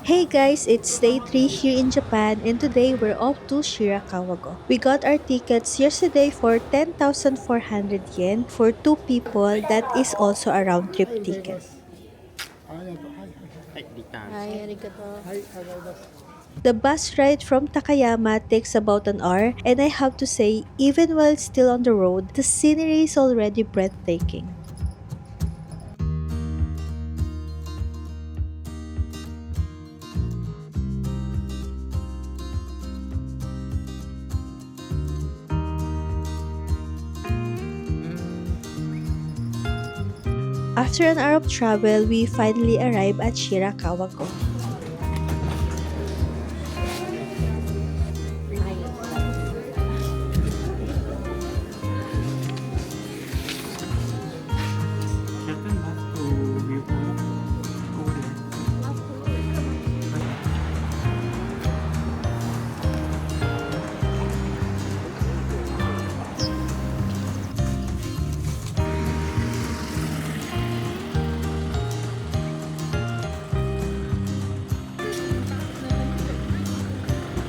Hey guys, it's day 3 here in Japan and today we're off to Shirakawago. We got our tickets yesterday for 10,400 yen for 2 people. That is also a round trip ticket. The bus ride from Takayama takes about an hour, and I have to say, even while still on the road, the scenery is already breathtaking. After an hour of travel, we finally arrive at Shirakawago.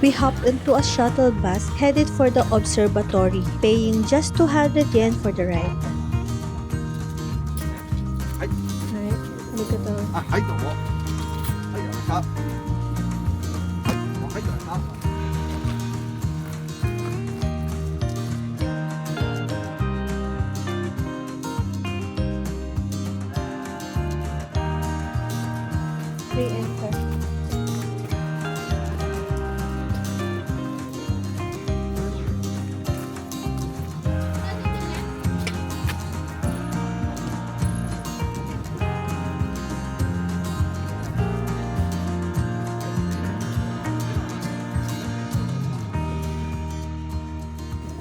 We hopped into a shuttle bus headed for the observatory, paying just 200 yen for the ride. はい、ありがとう。はい、どうも。はい、どうも。はい、どうも。Re-enter.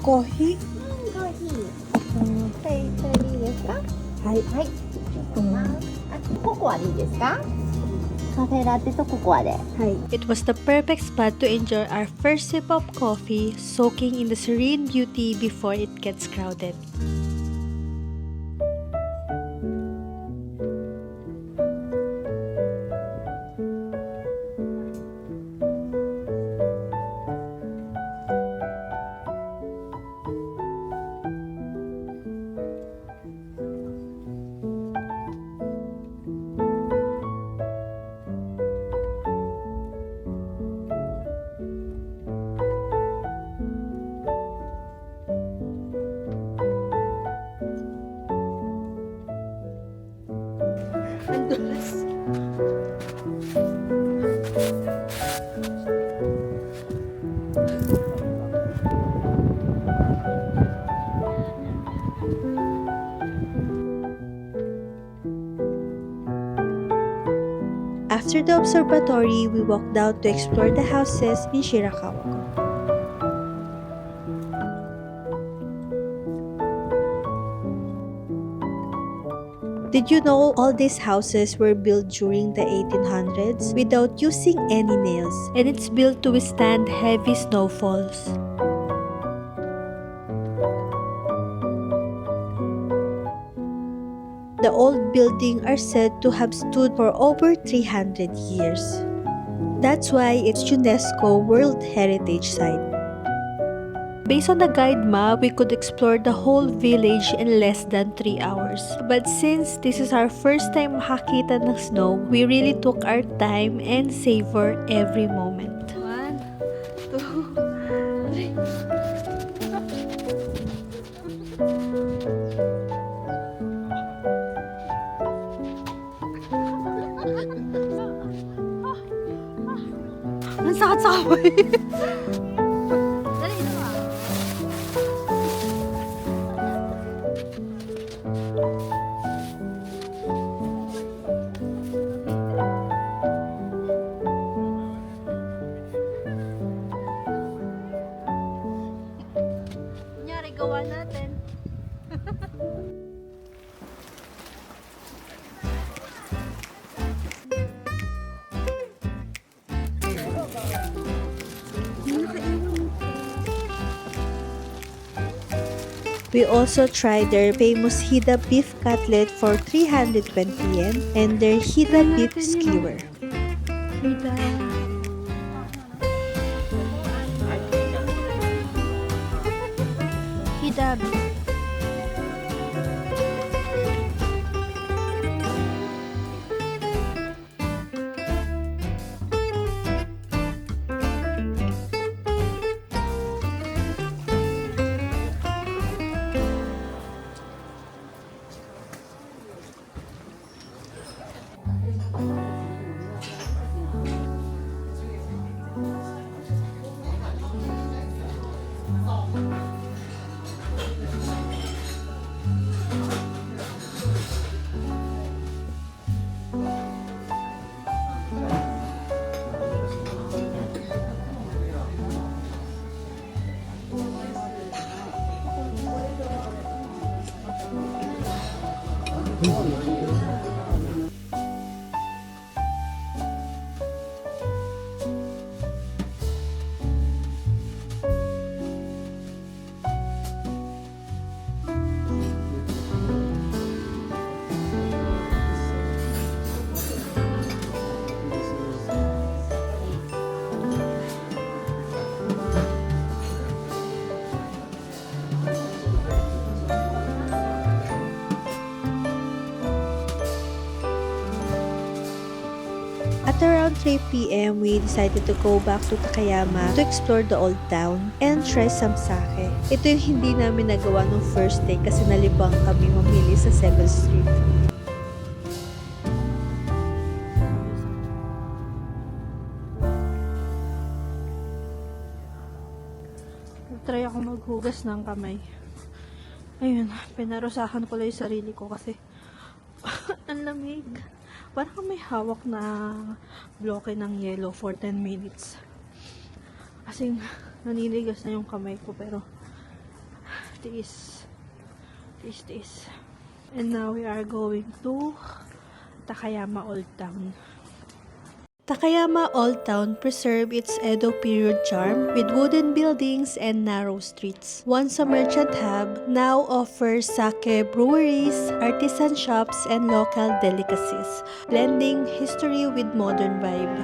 Coffee? コーヒー。はい、それでいいですか？はい。はい。ココアでいいですか？カフェラテとココアで。はい。 It was the perfect spot to enjoy our first sip of coffee, soaking in the serene beauty before it gets crowded. After the observatory, we walked down to explore the houses in Shirakawa. Did you know all these houses were built during the 1800s without using any nails, and it's built to withstand heavy snowfalls? The old buildings are said to have stood for over 300 years. That's why it's UNESCO World Heritage Site. Based on the guide map, we could explore the whole village in less than 3 hours. But since this is our first time makakita ng snow, we really took our time and savor every moment. 1, 2, 3. Ang sakit-sakit. Kunyari, gawa natin. We also tried their famous Hida beef cutlet for 320 yen and their Hida beef skewer. Hida. Hidabi. At around 3 p.m., we decided to go back to Takayama to explore the old town and try some sake. Ito yung hindi namin nagawa nung first day kasi nalibang kami mamili sa 7th Street. Try ako maghugas ng kamay. Ayun, pinarusahan ko lang yung sarili ko kasi ang lamig. Parang may hawak na bloke ng yellow for 10 minutes. Kasi naninigas na yung kamay ko pero tiis. Tiis. And now we are going to Takayama Old Town. Takayama Old Town preserved its Edo period charm with wooden buildings and narrow streets. Once a merchant hub, now offers sake breweries, artisan shops, and local delicacies, blending history with modern vibe.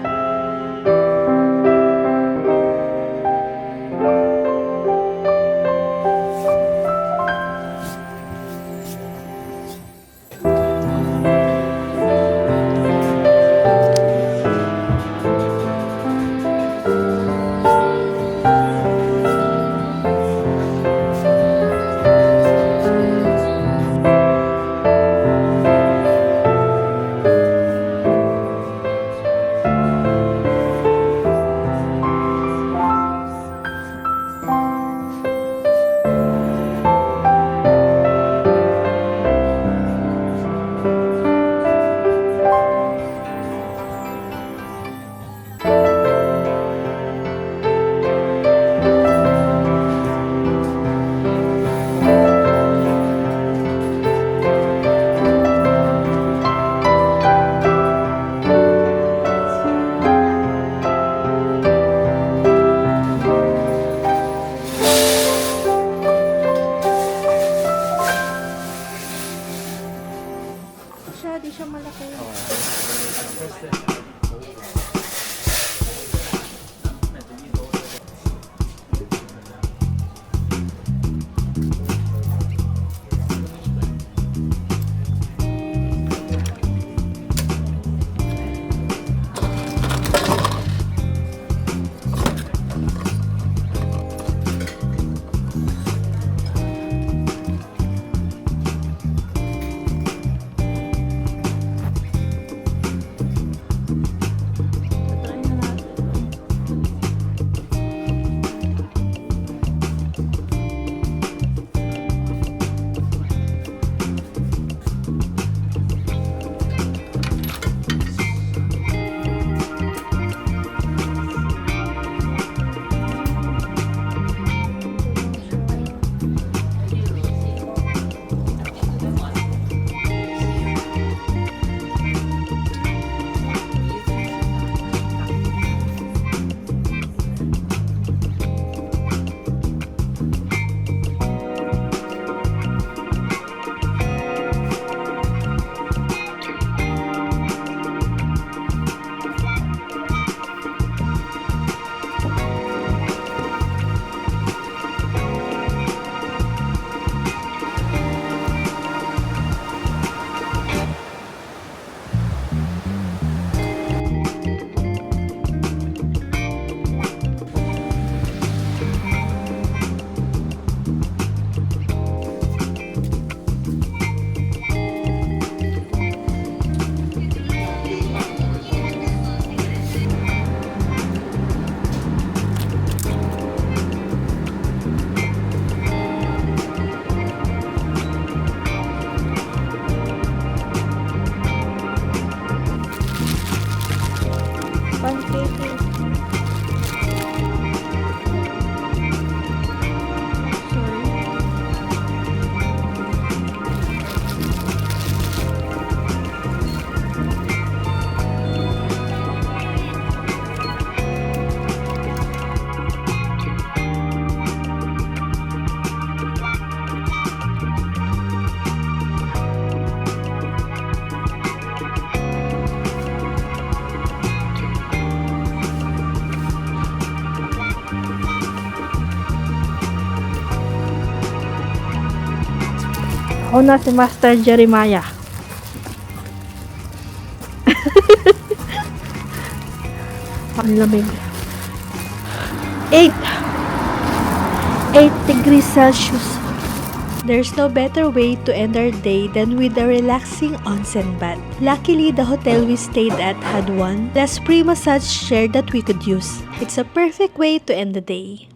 Pancake. Ako na si Master Jeremiah. Ang lamig. 8 degrees Celsius. There's no better way to end our day than with a relaxing onsen bath. Luckily, the hotel we stayed at had one, plus free massage chair that we could use. It's a perfect way to end the day.